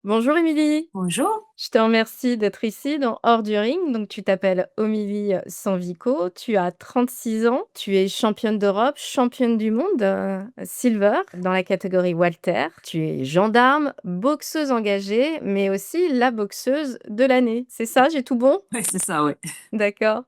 Bonjour Émilie, Bonjour. je te remercie d'être ici dans Hors du ring. Donc tu t'appelles Omilie Sanvico, tu as 36 ans, tu es championne d'Europe, championne du monde silver dans la catégorie Walter. Tu es gendarme, boxeuse engagée, mais aussi la boxeuse de l'année. C'est ça, j'ai tout bon? Ouais, c'est ça, ouais. D'accord.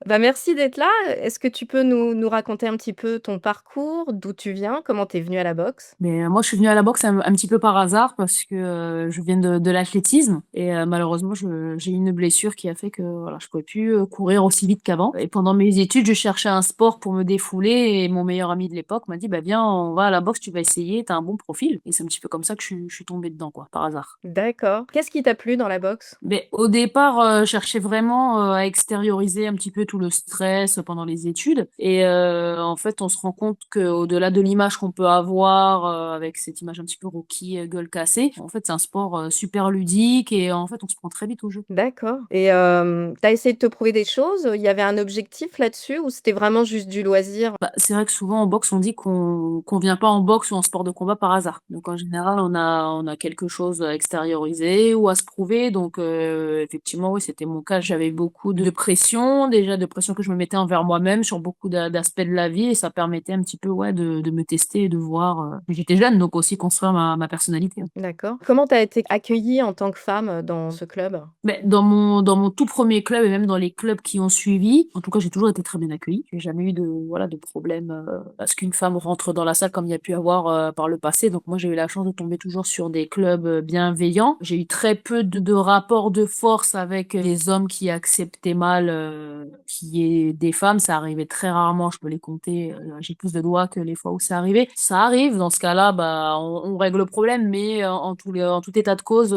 Bah, merci d'être là. Est-ce que tu peux nous raconter un petit peu ton parcours, d'où tu viens, comment tu es venue à la boxe? Mais moi, je suis venue à la boxe un petit peu par hasard parce que je viens de l'athlétisme et malheureusement, j'ai eu une blessure qui a fait que voilà, je pouvais plus courir aussi vite qu'avant. Et pendant mes études, je cherchais un sport pour me défouler et mon meilleur ami de l'époque m'a dit, bah viens, on va à la boxe, tu vas essayer, t'as un bon profil. Et c'est un petit peu comme ça que je suis tombée dedans, quoi, par hasard. D'accord. Qu'est-ce qui t'a plu dans la boxe? Mais au départ, je cherchais vraiment, à extérioriser un petit peu tout le stress pendant les études et en fait, on se rend compte qu'au-delà de l'image qu'on peut avoir, avec cette image un petit peu Rocky, gueule cassée, en fait, c'est un sport, super ludique et en fait, on se prend très vite au jeu. D'accord et tu as essayé de te prouver des choses? Il y avait un objectif là-dessus ou c'était vraiment juste du loisir? Bah, c'est vrai que souvent en boxe, on dit qu'on vient pas en boxe ou en sport de combat par hasard. Donc en général, on a quelque chose à extérioriser ou à se prouver. Donc effectivement, oui, c'était mon cas. J'avais beaucoup de pression, déjà de pression que je me mettais envers moi-même sur beaucoup d'aspects de la vie et ça permettait un petit peu, ouais, de me tester et de voir, j'étais jeune, donc aussi construire ma personnalité. D'accord. Comment tu as été accueillie en tant que femme, dans ce club? Beh, dans mon tout premier club et même dans les clubs qui ont suivi, en tout cas, j'ai toujours été très bien accueillie. J'ai jamais eu de, voilà, de problème, à ce qu'une femme rentre dans la salle comme il y a pu avoir, par le passé. Donc moi, j'ai eu la chance de tomber toujours sur des clubs, bienveillants. J'ai eu très peu de rapports de force avec les hommes qui acceptaient mal, qu'il y ait des femmes. Ça arrivait très rarement, je peux les compter, j'ai plus de doigts que les fois où ça arrivait. Ça arrive, dans ce cas-là, bah, on règle le problème, mais en tout état de cause,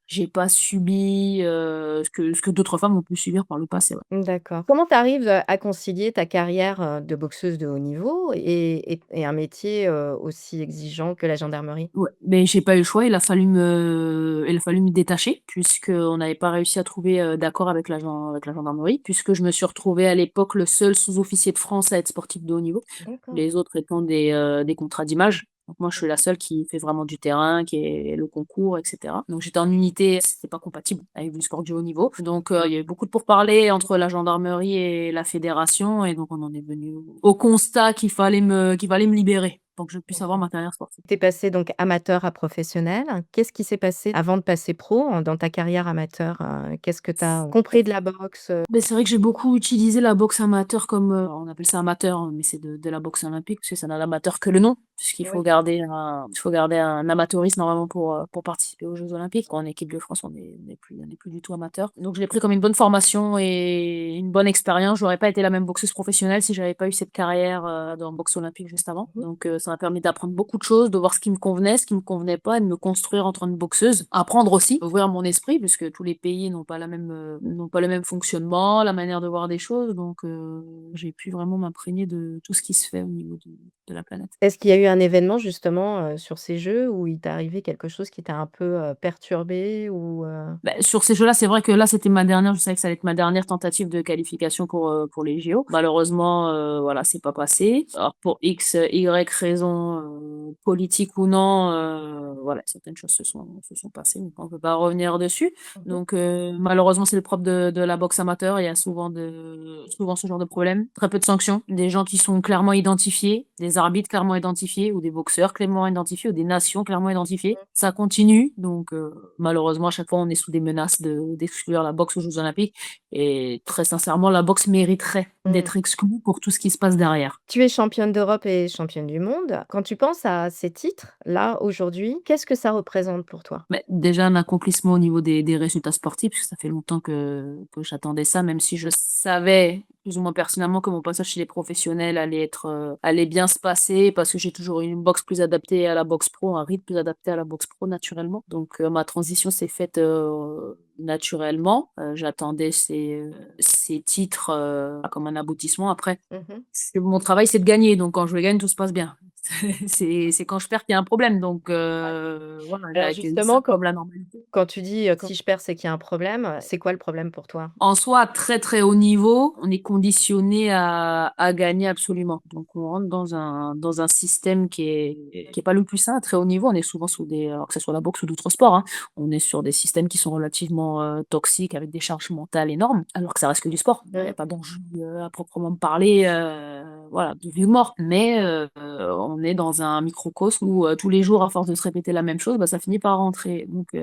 j'ai pas subi ce que d'autres femmes ont pu subir par le passé. Ouais. D'accord. Comment tu arrives, à concilier ta carrière, de boxeuse de haut niveau et un métier, aussi exigeant que la gendarmerie? Ouais, mais j'ai pas eu le choix, il a fallu me détacher puisqu'on n'avait pas réussi à trouver, d'accord avec la gendarmerie, puisque je me suis retrouvée à l'époque le seul sous-officier de France à être sportif de haut niveau. D'accord. Les autres étant des contrats d'image. Donc moi, je suis la seule qui fait vraiment du terrain, qui est le concours, et cetera. Donc j'étais en unité, c'était pas compatible avec du sport du haut niveau. Donc il y a eu beaucoup de pourparlers entre la gendarmerie et la fédération et donc on en est venu au constat qu'il fallait me libérer pour que je puisse avoir D'accord. ma carrière sportive. Tu es passée donc amateur à professionnel. Qu'est-ce qui s'est passé avant de passer pro, dans ta carrière amateur? Qu'est-ce que tu as compris de la boxe? Beh, c'est vrai que j'ai beaucoup utilisé la boxe amateur comme, on appelle ça amateur, hein, mais c'est de la boxe olympique, parce que ça n'a d'amateur que le nom, puisqu'il faut Oui. garder un amateurisme normalement pour participer aux Jeux olympiques. En équipe de France, on n'est plus du tout amateur. Donc je l'ai pris comme une bonne formation et une bonne expérience. J'aurais pas été la même boxeuse professionnelle si j'avais pas eu cette carrière, dans boxe olympique juste avant. Mmh. Donc ça m'a permis d'apprendre beaucoup de choses, de voir ce qui me convenait, ce qui me convenait pas et de me construire en tant que boxeuse. Apprendre aussi, ouvrir mon esprit puisque tous les pays n'ont pas le même fonctionnement, la manière de voir des choses. Donc j'ai pu vraiment m'imprégner de tout ce qui se fait au niveau de la planète. Est-ce qu'il y a eu un événement justement, sur ces jeux où il t'est arrivé quelque chose qui t'a un peu, perturbée ou? Bah, sur ces jeux-là, c'est vrai que là, c'était ma dernière je savais que ça allait être ma dernière tentative de qualification pour les JO. Malheureusement, voilà, c'est pas passé. Alors pour X, Y raisons, politiques ou non, voilà, certaines choses se sont passées, donc on peut pas revenir dessus. Mmh. Donc malheureusement, c'est le propre de la boxe amateur. Il y a souvent ce genre de problème. Très peu de sanctions, des gens qui sont clairement identifiés, des arbitres clairement identifiés ou des boxeurs clairement identifiés ou des nations clairement identifiées. Ça continue, donc malheureusement, à chaque fois, on est sous des menaces d'exclure la boxe aux Jeux olympiques et très sincèrement, la boxe mériterait Mmh. d'être exclue pour tout ce qui se passe derrière. Tu es championne d'Europe et championne du monde. Quand tu penses à ces titres, là, aujourd'hui, qu'est-ce que ça représente pour toi? Mais déjà un accomplissement au niveau des résultats sportifs, parce que ça fait longtemps que j'attendais ça, même si je savais plus ou moins pertinemment que mon passage chez les professionnels allait bien se passer, parce que j'ai toujours eu une boxe plus adaptée à la boxe pro, un rythme plus adapté à la boxe pro naturellement. Donc ma transition s'est faite naturellement. J'attendais ces titres comme un aboutissement. Après, Mmh mh. mon travail c'est de gagner, donc quand je gagne, tout se passe bien. C'est quand je perds qu'il y a un problème, donc Ouais. voilà, Alors avec ça justement, comme la normalité. quand tu dis, Quand «Si je perds, c'est qu'il y a un problème», c'est quoi le problème pour toi? en soi, à très, très haut niveau, on est conditionné à gagner absolument. Donc on rentre dans un système qui est pas le plus sain. À très haut niveau, on est souvent sous des alors que ce soit la boxe ou d'autres sports, hein, on est sur des systèmes qui sont relativement, toxiques avec des charges mentales énormes, alors que ça reste que du sport. Il y a Mmh. pas d'enjeu, à proprement parler, voilà, de vie ou de mort. Mais on est dans un microcosme où, tous les jours, à force de se répéter la même chose, bah, ça finit par rentrer. Donc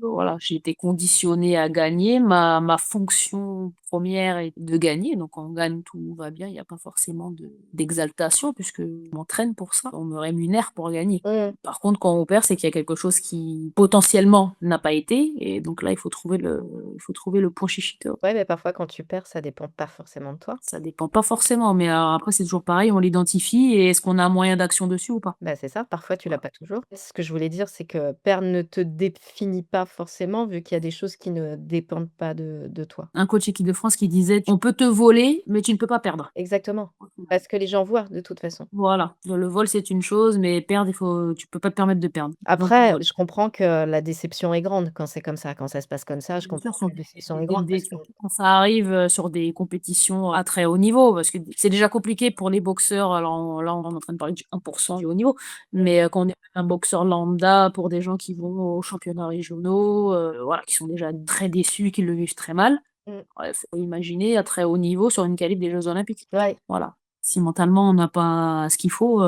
voilà, j'ai été conditionnée à gagner. Ma fonction première est de gagner, donc quand on gagne, tout va bien. Il y a pas forcément d'exaltation puisque je m'entraîne pour ça. On me rémunère pour gagner. Mmh. Par contre, quand on perd, c'est qu'il y a quelque chose qui potentiellement n'a pas été et donc là, il faut trouver le point chichiteur. Ouais, mais parfois quand tu perds, ça dépend pas forcément de toi. Ça dépend pas forcément, mais après c'est toujours pareil, on l'identifie et est-ce qu'on a un moyen d'action dessus ou pas? Bah, c'est ça, parfois tu l'as Voilà. pas toujours. Ce que je voulais dire, c'est que perdre ne te définit pas forcément, vu qu'il y a des choses qui ne dépendent pas de toi. Un coach équipe de France qui disait: «On peut te voler, mais tu ne peux pas perdre». Exactement, parce que les gens voient de toute façon. Voilà, le vol, c'est une chose, mais perdre, tu peux pas te permettre de perdre. Donc Après, voilà. je comprends que la déception est grande quand c'est comme ça, quand ça se passe comme ça, je Bien sûr, comprends que la déception est grande parce que surtout quand ça arrive, sur des compétitions à très haut niveau, parce que c'est déjà compliqué pour les boxeurs. Alors là, on est en train de parler du 1 du haut niveau, mmh, mais quand on est un boxeur lambda, pour des gens qui vont aux championnats régionaux, voilà, qui sont déjà très déçus, qui le vivent très mal. mmh, Ouais, faut imaginer à très haut niveau sur une qualif des Jeux olympiques. ouais, Voilà. Si mentalement on n'a pas ce qu'il faut,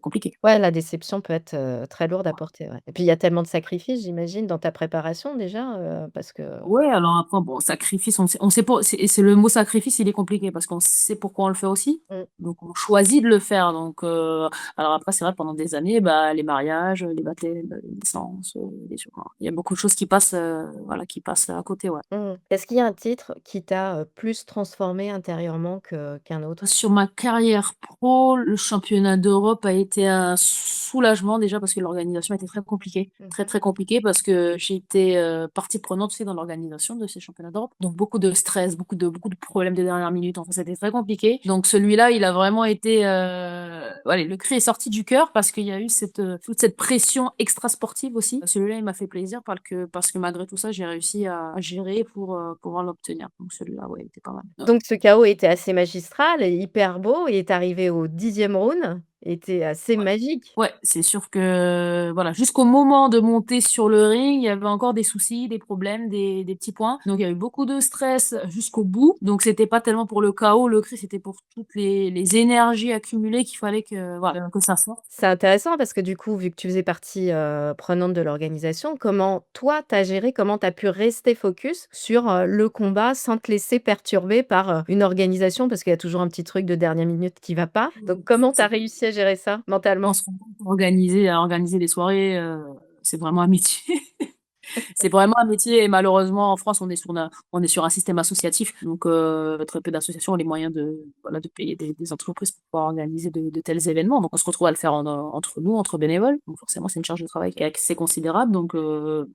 compliqué. ouais, la déception peut être, très lourde à porter, ouais. Et puis il y a tellement de sacrifices, j'imagine, dans ta préparation déjà, parce que Ouais, alors après, bon, sacrifice, on sait pas, c'est le mot sacrifice, il est compliqué parce qu'on sait pourquoi on le fait aussi. mmh, Donc on choisit de le faire. Donc alors après, c'est vrai, pendant des années, bah, les mariages, les baptêmes, les naissances, il y a beaucoup de choses qui passent, voilà, qui passent à côté, ouais. mmh. Est-ce qu'il y a un titre qui t'a, plus transformée intérieurement qu'un autre? Sur ma carrière pro, le championnat d'Europe a été un soulagement déjà parce que l'organisation était très compliquée. Mmh Très, mh. très compliquée parce que j'ai été, partie prenante aussi dans l'organisation de ces championnats d'Europe. Donc beaucoup de stress, beaucoup de problèmes de dernière minute. Enfin, c'était très compliqué. Donc celui-là, il a vraiment été, allez, le cri est sorti du cœur parce qu'il y a eu toute cette pression extra sportive aussi. Celui-là, il m'a fait plaisir parce que malgré tout ça, j'ai réussi à gérer pour, pouvoir l'obtenir. Donc celui-là, ouais, il était pas mal. Ouais. Donc ce chaos était assez magistral et hyper beau et est arrivé au 10e round, était assez Ouais. magique. Ouais, c'est sûr que, voilà, jusqu'au moment de monter sur le ring, il y avait encore des soucis, des problèmes, des petits points. Donc il y a eu beaucoup de stress jusqu'au bout. Donc c'était pas tellement pour le chaos, le cri, c'était pour toutes les énergies accumulées qu'il fallait que, voilà, que ça sorte. C'est intéressant parce que du coup, vu que tu faisais partie, prenante de l'organisation, comment toi tu as géré, comment tu as pu rester focus sur, le combat sans te laisser perturber par, une organisation? Parce qu'il y a toujours un petit truc de dernière minute qui va pas. Donc comment tu as réussi à gérer ça On mentalement? se rend compte organiser des soirées, c'est vraiment un métier. C'est vraiment un métier et malheureusement en France, on est sur un système associatif, donc très peu d'associations ont les moyens voilà, de payer des entreprises pour pouvoir organiser de tels événements. Donc on se retrouve à le faire entre nous, entre bénévoles. Donc forcément, c'est une charge de travail qui est assez considérable. Donc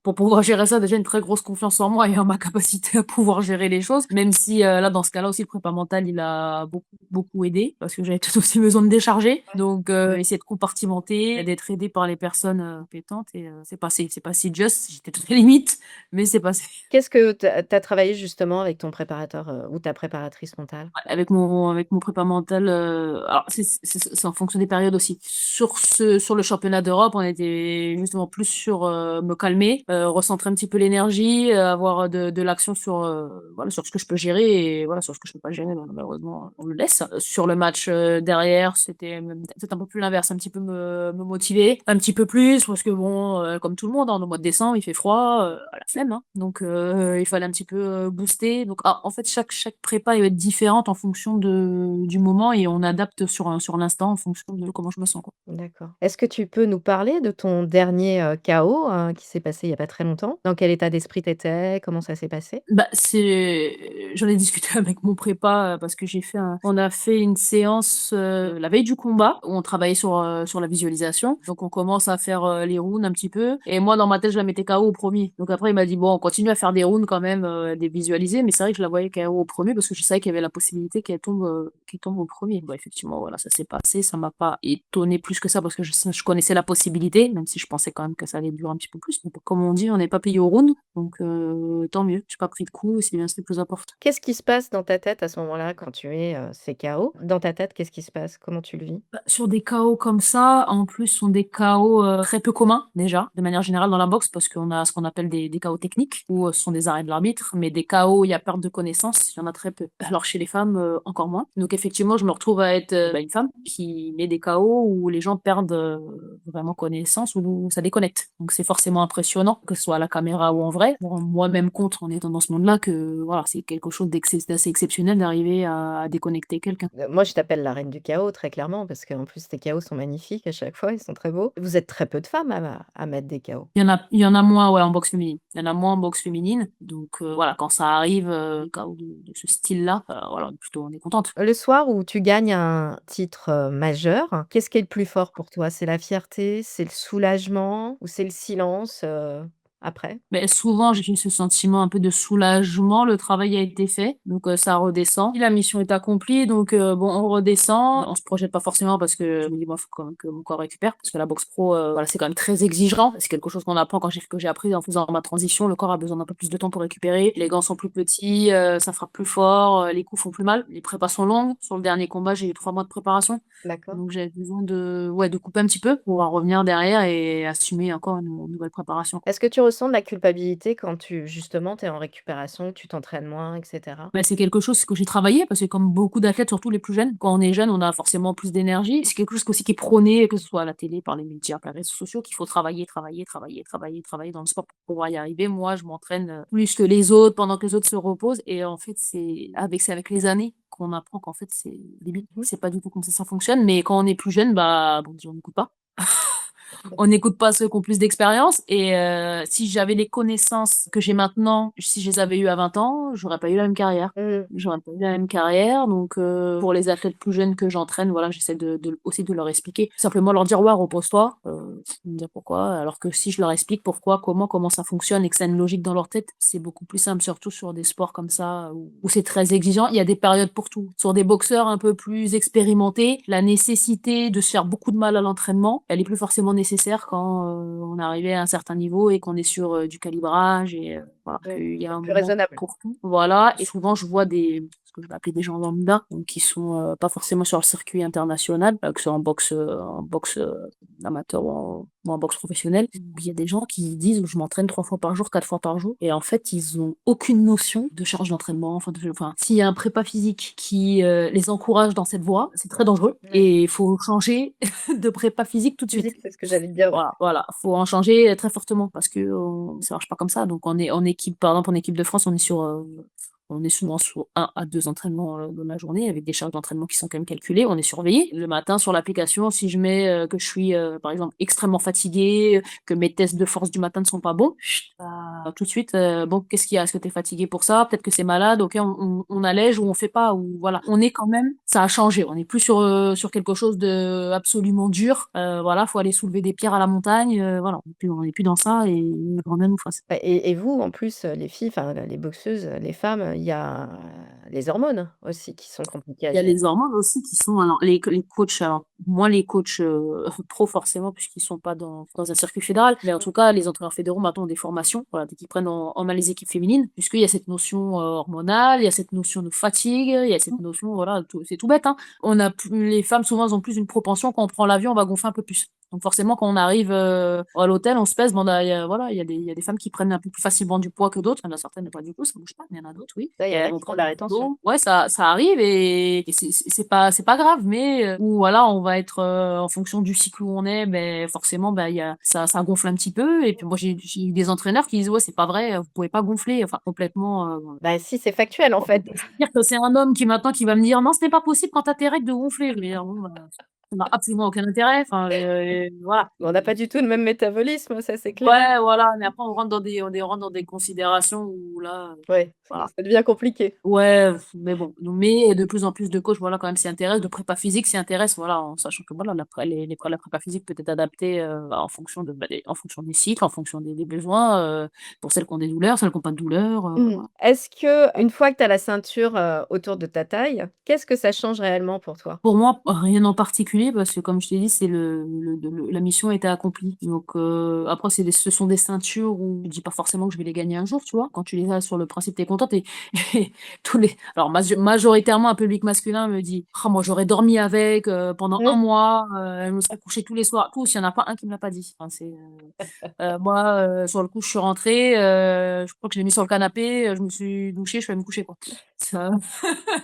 pour pouvoir gérer ça, déjà une très grosse confiance en moi et en ma capacité à pouvoir gérer les choses, même si là, dans ce cas-là aussi, le prépa mental, il a beaucoup, beaucoup aidé parce que j'avais tout aussi besoin de décharger. Donc essayer de compartimenter, d'être aidé par les personnes, compétentes et c'est passé just, j'étais très limite, mais c'est passé. Qu'est-ce que tu as travaillé justement avec ton préparateur, ou ta préparatrice mentale? Avec mon prépa mental, alors c'est en fonction des périodes aussi. Sur le championnat d'Europe, on était justement plus sur, me calmer, recentrer un petit peu l'énergie, avoir de l'action sur, voilà, sur ce que je peux gérer et voilà, sur ce que je peux pas gérer, malheureusement, on le laisse. Sur le match, derrière, c'était même peut-être un peu plus l'inverse, un petit peu me motiver un petit peu plus parce que bon, comme tout le monde, hein, au mois de décembre, il fait froid, la flemme, hein, donc il fallait un petit peu, booster. Donc en fait, chaque prépa elle va être différente en fonction du moment et on adapte sur l'instant en fonction de comment je me sens, quoi. D'accord. Est-ce que tu peux nous parler de ton dernier, KO, qui s'est passé il y a pas très longtemps? Dans quel état d'esprit tu étais? Comment ça s'est passé? Bah, j'en ai discuté avec mon prépa, parce que on a fait une séance, la veille du combat où on travaillait sur la visualisation. Donc on commence à faire, les rounds un petit peu et moi dans ma tête je la mettais KO au premier. Donc après, il m'a dit, bon, on continue à faire des rounds quand même, des visualisés, mais c'est vrai que je la voyais KO au premier parce que je savais qu'il y avait la possibilité qu'elle tombe au premier. Bon, effectivement, voilà, ça s'est passé. Ça m'a pas étonné plus que ça parce que je connaissais la possibilité, même si je pensais quand même que ça allait durer un petit peu plus. Mais comme on dit, on n'est pas payé au round, donc tant mieux. J'ai pas pris de coups, c'est bien, c'est le plus important. Qu'est-ce qui se passe dans ta tête à ce moment-là quand tu es, CKO? Dans ta tête, qu'est-ce qui se passe? Comment tu le vis? Bah, sur des KO comme ça, en plus, sont des KO très peu communs déjà, de manière générale dans la boxe, parce qu'on a ce qu'on appelle des KO techniques, où ce sont des arrêts de l'arbitre, mais des KO où il y a perte de connaissance, il y en a très peu. Alors chez les femmes, encore moins. Donc effectivement, je me retrouve à être une femme qui met des KO où les gens perdent vraiment connaissance, où ça déconnecte. Donc c'est forcément impressionnant, que ce soit à la caméra ou en vrai. Bon, moi-même contre en étant dans ce monde-là, que voilà, c'est quelque chose d'assez exceptionnel d'arriver à déconnecter quelqu'un. Moi, je t'appelle la reine du chaos, très clairement, parce qu'en plus tes chaos sont magnifiques à chaque fois, ils sont très beaux. Vous êtes très peu de femmes à mettre des chaos. Il y en a moins, ouais, en boxe féminine. Il y en a moins en boxe féminine. Donc, voilà, quand ça arrive, KO de ce style-là, voilà, plutôt, on est contente. Le soir où tu gagnes un titre, majeur, qu'est-ce qui est le plus fort pour toi? C'est la fierté, c'est le soulagement ou c'est le silence, après? Mais souvent, j'ai ce sentiment un peu de soulagement, le travail a été fait, donc ça redescend. La mission est accomplie, donc bon, on redescend. On se projette pas forcément parce que je me dis: «Moi, faut quand même que mon corps récupère», parce que la boxe pro, voilà, c'est quand même très exigeant. C'est quelque chose qu'on apprend que j'ai appris en faisant ma transition. Le corps a besoin d'un peu plus de temps pour récupérer. Les gants sont plus petits, ça frappe plus fort, les coups font plus mal. Les prépas sont longues. Sur le dernier combat, j'ai eu 3 mois de préparation, D'accord. donc j'avais besoin de couper un petit peu pour pouvoir revenir derrière et assumer encore une nouvelle préparation. Est-ce que tu ressens de la culpabilité quand tu justement, tu es en récupération, que tu t'entraînes moins et cetera? Bah, c'est quelque chose que j'ai travaillé parce que comme beaucoup d'athlètes, surtout les plus jeunes, quand on est jeune, on a forcément plus d'énergie. C'est quelque chose aussi qui est prôné, que ce soit à la télé, par les médias, par les réseaux sociaux, qu'il faut travailler, travailler, travailler, travailler, travailler dans le sport pour pouvoir y arriver. Moi, je m'entraîne plus que les autres pendant que les autres se reposent. Et en fait, c'est avec les années qu'on apprend qu'en fait, c'est débile. Mmh. C'est pas du tout comme ça fonctionne. Mais quand on est plus jeune, bah, bon, on n'écoute pas. On n'écoute pas ceux qui ont plus d'expérience et si j'avais les connaissances que j'ai maintenant, si je les avais eues à 20 ans, j'aurais pas eu la même carrière. Mmh. J'aurais pas eu la même carrière, donc pour les athlètes plus jeunes que j'entraîne, voilà, j'essaie aussi de leur expliquer. Simplement leur dire: «Ouais, repose-toi», ils me dire: «Pourquoi?» alors que si je leur explique pourquoi, comment ça fonctionne et que ça a une logique dans leur tête, c'est beaucoup plus simple, surtout sur des sports comme ça où c'est très exigeant. Il y a des périodes pour tout. Sur des boxeurs un peu plus expérimentés, la nécessité de se faire beaucoup de mal à l'entraînement, elle est plus forcément nécessaire quand, on est arrivé à un certain niveau et qu'on est sur, du calibrage et voilà, Ouais, qu'il y a un plus moment raisonnable. pour tout. Voilà et souvent je vois ce que je vais appeler des gens lambda, donc qui sont, pas forcément sur le circuit international, que ce soit en boxe, amateur ou en boxe professionnelle. Il y a des gens qui disent: «Je m'entraîne 3 fois par jour, 4 fois par jour» et en fait, ils ont aucune notion de charge d'entraînement, enfin, s'il y a un prépa physique qui, les encourage dans cette voie, c'est très dangereux Ouais. et il faut changer de prépa physique tout de suite. Physique, c'est ce que j'allais te dire, ouais. Voilà, faut en changer très fortement parce que ça marche pas comme ça. Donc on est en équipe, par exemple en équipe de France, on est souvent sur 1 à 2 entraînements dans la journée avec des charges d'entraînement qui sont quand même calculées. On est surveillé. Le matin sur l'application, si je mets que je suis par exemple extrêmement fatiguée, que mes tests de force du matin ne sont pas bons, chut, tout de suite, bon, qu'est-ce qu'il y a? Est-ce que tu es fatigué pour ça? Peut-être que c'est malade, ok, on allège ou on fait pas, ou voilà. On est quand même, ça a changé. On n'est plus sur quelque chose de absolument dur. Voilà, faut aller soulever des pierres à la montagne. Voilà, on est plus dans ça et grand bien nous fasse. Bah et vous, en plus, les filles, enfin, les boxeuses, les femmes, il y a les hormones aussi qui sont compliquées à Il y a gérer. les hormones aussi qui sont, alors les coachs, alors moins les coachs, pro forcément puisqu'ils sont pas dans un circuit fédéral, mais en tout cas les entraîneurs fédéraux maintenant ont des formations, voilà, qui prennent en main les équipes féminines, puisqu'il y a cette notion, hormonale, il y a cette notion de fatigue, il y a cette notion, voilà, c'est tout bête, hein. Les femmes souvent elles ont plus une propension, quand on prend l'avion, on va gonfler un peu plus. Donc forcément quand on arrive, à l'hôtel, on se pèse, bon bah, voilà, il y a des femmes qui prennent un peu plus facilement du poids que d'autres. Il y en a certaines, pas du tout, ça bouge pas, mais il y en a d'autres, oui. Ça, il y en a On qui font prend de la du rétention. boulot. Ouais, ça arrive et c'est pas grave, mais ou voilà, on va être, en fonction du cycle où on est, beh, forcément, bah, il y a ça gonfle un petit peu et puis moi j'ai eu des entraîneurs qui disent: «Ouais, c'est pas vrai, vous pouvez pas gonfler», enfin complètement, Bah si, c'est factuel, en bon, fait. c'est-à-dire que c'est un homme qui maintenant qui va me dire: «Non, ce n'est pas possible quand tu as tes règles de gonfler». Je vais dire: «Bon, bah». ça n'a absolument aucun intérêt. Enfin, voilà. Bon, on n'a pas du tout le même métabolisme, ça c'est clair. Ouais, voilà, mais après on rentre dans des considérations où là, Ouais, voilà. ça devient compliqué. Ouais, mais bon, mais de plus en plus de coachs, voilà, quand même s'y intéressent, de prépa physique s'y intéressent, voilà, en sachant que voilà, la prépa physique peut être adaptée en fonction en fonction des cycles, en fonction des besoins, pour celles qui ont des douleurs, celles qui n'ont pas de douleurs, Mmh. voilà. Est-ce que une fois que tu as la ceinture, autour de ta taille, qu'est-ce que ça change réellement pour toi? Pour moi, rien en particulier parce que comme je t'ai dit, c'est la mission a été accomplie. Donc après ce sont des ceintures où je dis pas forcément que je vais les gagner un jour, tu vois? Quand tu les as sur le principe, tu es contente et et tous les alors majoritairement un public masculin me dit: «Ah moi j'aurais dormi avec, pendant un Ouais. mois, je me serais couchée tous les soirs». Tous, il y en a pas un qui me l'a pas dit. Enfin moi, sur le coup, je suis rentrée, je crois que je l'ai mis sur le canapé, je me suis douchée, je suis allée me coucher, quoi. Ça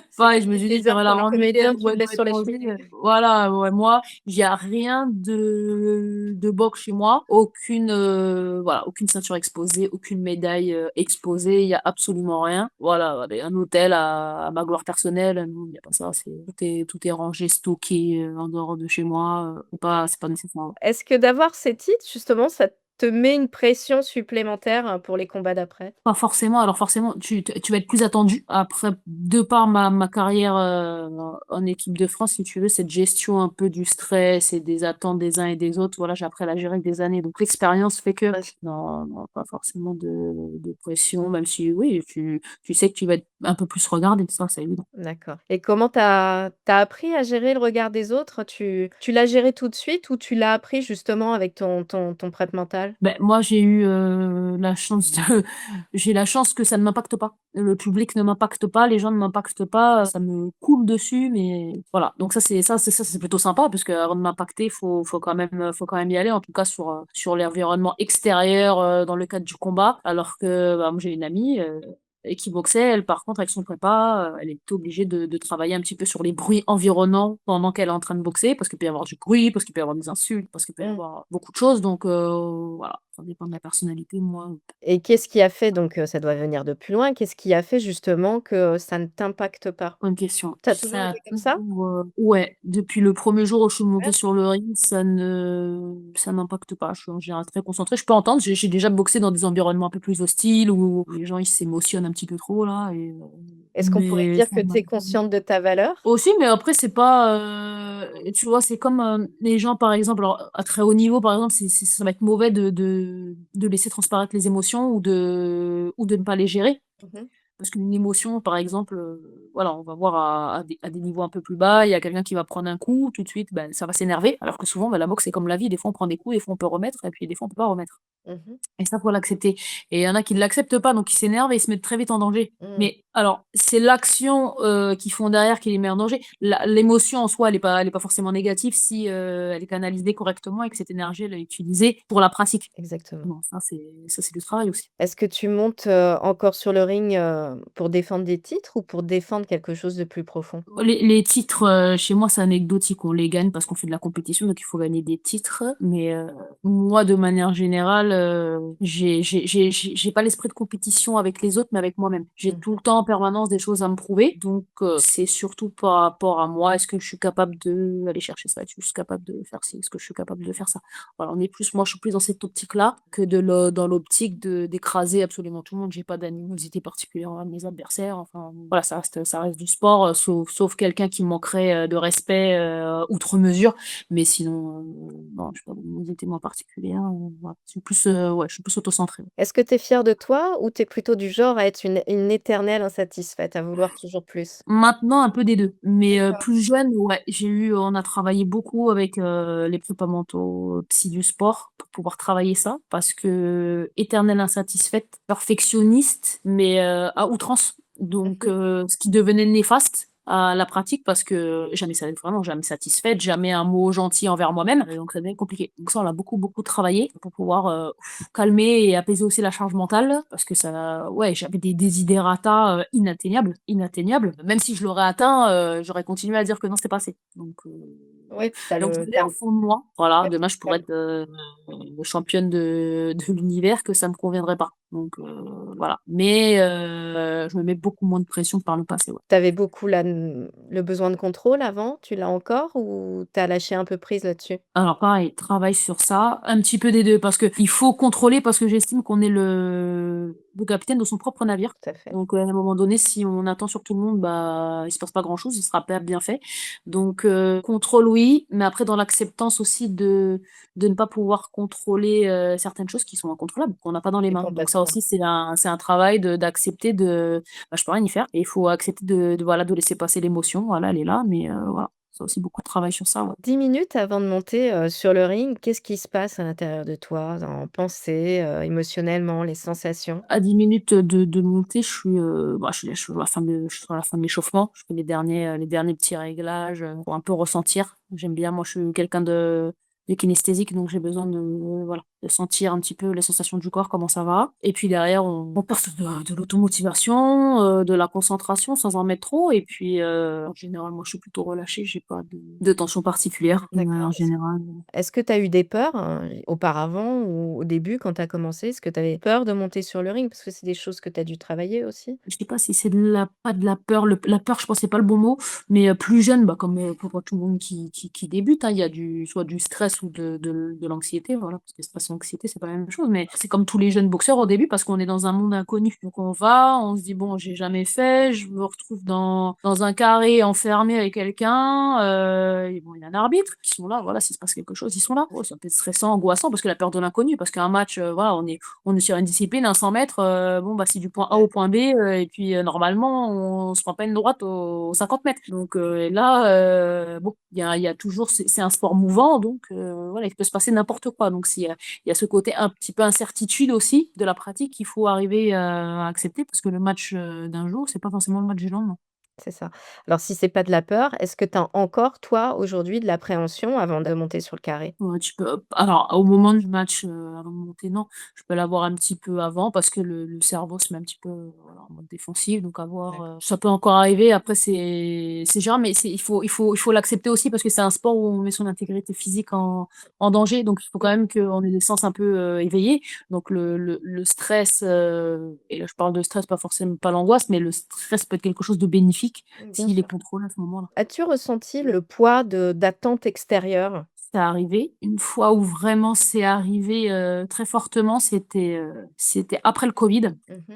C'est pareil, je me limite suis dit: les «Ça heures va pour le l'arranger, comédien, ou tu le elle doit laisses être sur la rangée», cheminée. voilà, ouais, moi, il y a rien de box chez moi, aucune, voilà, aucune ceinture exposée, aucune médaille, exposée, il y a absolument rien. Voilà, allez, un hôtel à ma gloire personnelle, non, il y a pas ça, tout est rangé, stocké, en dehors de chez moi, c'est pas nécessaire. Est-ce que d'avoir ces titres, justement, ça te met une pression supplémentaire, pour les combats d'après? Pas forcément, alors forcément, tu vas être plus attendu. Après, de par ma carrière, en équipe de France, si tu veux, cette gestion un peu du stress et des attentes des uns et des autres, voilà, j'ai appris à la gérer avec des années. Donc l'expérience fait que non, non, pas forcément de pression, même si oui, tu sais que tu vas être un peu plus regardé, ça, c'est évident. D'accord, et comment tu as appris à gérer le regard des autres? Tu l'as géré tout de suite ou tu l'as appris justement avec ton prep mental? Beh, moi, j'ai eu, la chance de j'ai la chance que ça ne m'impacte pas. Le public ne m'impacte pas, les gens ne m'impactent pas, ça me coule dessus, mais voilà. Donc ça, c'est plutôt sympa parce qu'avant de m'impacter, faut quand même y aller, en tout cas sur l'environnement extérieur, dans le cadre du combat. Alors que, bah, moi, j'ai une amie, et qui boxait, elle, par contre, avec son prépa, elle était obligée de travailler un petit peu sur les bruits environnants pendant qu'elle est en train de boxer, parce qu'il peut y avoir du bruit, parce qu'il peut y avoir des insultes, parce qu'il peut y Mmh. avoir beaucoup de choses, donc voilà, ça dépend de la personnalité, moi. Et qu'est-ce qui a fait donc, ça doit venir de plus loin, qu'est-ce qui a fait justement que ça ne t'impacte pas? Bonne question. Tu as toujours Ça a été comme ça? toujours, ouais, depuis le premier jour où je suis montée sur le ring, ça m'impacte pas. Je suis en général très concentrée. Je peux entendre, j'ai déjà boxé dans des environnements un peu plus hostiles où les gens, ils s'émotionnent un petit peu trop là Est-ce qu'on pourrait mais dire ça que tu m'a es consciente de ta valeur? aussi, mais après c'est pas, tu vois, c'est comme, les gens par exemple, alors à très haut niveau par exemple, ça va être mauvais de laisser transparaître les émotions ou de ne pas les gérer. Mmh mh. Parce qu'une émotion, par exemple, voilà, on va voir à des niveaux un peu plus bas, il y a quelqu'un qui va prendre un coup, tout de suite, ben, ça va s'énerver. Alors que souvent, ben, la boxe, c'est comme la vie, des fois on prend des coups, des fois on peut remettre, et puis des fois on peut pas remettre. Mmh mh. Et ça, faut l'accepter. Et il y en a qui ne l'acceptent pas, donc ils s'énervent et ils se mettent très vite en danger. Mmh. Mais alors, c'est l'action, qu'ils font derrière qui les met en danger. L'émotion en soi, elle est pas forcément négative si, elle est canalisée correctement et que cette énergie, elle est utilisée pour la pratique. Exactement. Bon, ça c'est du travail aussi. Est-ce que tu montes, encore sur le ring, pour défendre des titres ou pour défendre quelque chose de plus profond? Les titres, chez moi, c'est anecdotique. On les gagne parce qu'on fait de la compétition, donc il faut gagner des titres. Mais, moi, de manière générale, j'ai pas l'esprit de compétition avec les autres, mais avec moi-même. J'ai Mmh. tout le temps en permanence des choses à me prouver, donc, c'est surtout par rapport à moi. Est-ce que je suis capable d'aller chercher ça? Est-ce que je suis capable de faire ci? Est-ce que je suis capable de faire ça? Voilà, moi, je suis plus dans cette optique-là que dans l'optique d'écraser absolument tout le monde. J'ai pas d'animosité particulière envers mes adversaires. Enfin, voilà, ça reste du sport, sauf quelqu'un qui manquerait, de respect, outre mesure. Mais sinon, non, j'ai pas d'animosité moi particulière, voilà. Ouais, je suis plus auto-centrée. Est-ce que tu es fière de toi ou tu es plutôt du genre à être une éternelle insatisfaite, à vouloir toujours plus? Maintenant, un peu des 2, mais, D'accord. plus jeune, ouais, on a travaillé beaucoup avec, les prépas mentaux, psy du sport pour pouvoir travailler ça parce que éternelle insatisfaite, perfectionniste, mais, à outrance. Donc, Mmh. ce qui devenait néfaste à la pratique parce que vraiment jamais satisfaite, jamais un mot gentil envers moi-même, donc ça devenait compliqué. Donc ça, on l'a beaucoup, beaucoup travaillé pour pouvoir, calmer et apaiser aussi la charge mentale parce que ça ouais, j'avais des desiderata, inatteignables, inatteignables. Même si je l'aurais atteint, j'aurais continué à dire que non, c'était pas assez. Oui, tu as Donc je le savais au fond de moi, voilà, ouais, demain je pourrais être, championne de l'univers, que ça me conviendrait pas. Donc voilà. Mais je me mets beaucoup moins de pression que par le passé, ouais. Tu avais beaucoup le besoin de contrôle avant? Tu l'as encore ou tu as lâché un peu prise là-dessus? Alors pareil, travaille sur ça, un petit peu des 2 parce qu'il faut contrôler parce que j'estime qu'on est le capitaine de son propre navire. Tout à fait. Donc à un moment donné, si on attend sur tout le monde, bah, il se passe pas grand-chose, ce sera pas bien fait. Donc contrôle oui, mais après dans l'acceptance aussi de ne pas pouvoir contrôler, certaines choses qui sont incontrôlables, qu'on n'a pas dans les Et mains. Donc ça complètement. aussi c'est un travail d'accepter bah, je peux rien y faire et il faut accepter voilà, de laisser passer l'émotion, voilà, elle est là, mais voilà. Ça aussi beaucoup de travail sur ça, ouais. 10 minutes avant de monter, sur le ring, qu'est-ce qui se passe à l'intérieur de toi, en pensée, émotionnellement, les sensations? À 10 minutes de montée, je suis, bah, je suis à la fin je suis sur la fin de l'échauffement. Je fais les derniers petits réglages, pour un peu ressentir. J'aime bien, moi, je suis quelqu'un de kinesthésique, donc j'ai besoin voilà, de sentir un petit peu les sensations du corps, comment ça va. Et puis derrière, on porte de l'automotivation, de la concentration sans en mettre trop. Et puis, en général, moi, je suis plutôt relâchée, j'ai pas de tension particulière. En D'accord. général, Est-ce que tu as eu des peurs, auparavant ou au début quand tu as commencé? Est-ce que tu avais peur de monter sur le ring? Parce que c'est des choses que tu as dû travailler aussi? je sais pas si c'est pas de la peur, la peur, je pense c'est pas le bon mot, mais plus jeune, bah, comme, pour tout le monde qui débute, hein, il y a soit du stress ou de l'anxiété, voilà, parce que stress et anxiété, c'est pas la même chose, mais c'est comme tous les jeunes boxeurs au début parce qu'on est dans un monde inconnu. Donc on se dit: «Bon, j'ai jamais fait, je me retrouve dans un carré enfermé avec quelqu'un, et bon, il y a un arbitre, qui sont là, voilà, s'il se passe quelque chose, ils sont là». Ouais, ça peut être stressant, angoissant parce que la peur de l'inconnu, parce qu'un match, voilà, on est sur une discipline, un 100 mètres, bon, bah, c'est du point A au point B, et puis, normalement, on se prend pas une droite aux 50 mètres. Donc, là, bon, il y a toujours c'est un sport mouvant, donc, voilà, il peut se passer n'importe quoi. Donc il y a ce côté un petit peu incertitude aussi de la pratique qu'il faut arriver, à accepter parce que le match, d'un jour, c'est pas forcément le match du lendemain. C'est ça. Alors si c'est pas de la peur, est-ce que tu as encore, toi, aujourd'hui, de l'appréhension avant de monter sur le carré? Ouais, tu peux alors au moment du match, avant de monter, non, je peux l'avoir un petit peu avant parce que le cerveau se met un petit peu, voilà, en mode défensif, donc à voir, D'accord. ça peut encore arriver. Après c'est gérable, mais il faut l'accepter aussi parce que c'est un sport où on met son intégrité physique en danger, donc il faut quand même qu'on ait des sens un peu, éveillés. Donc le stress, et là je parle de stress, pas forcément pas l'angoisse, mais le stress peut être quelque chose de bénéfique Bien s'il est sûr. contrôlé à ce moment-là. As-tu ressenti le poids d'attentes extérieures? C'est arrivé. Une fois où vraiment c'est arrivé, très fortement, c'était après le Covid. Mmh.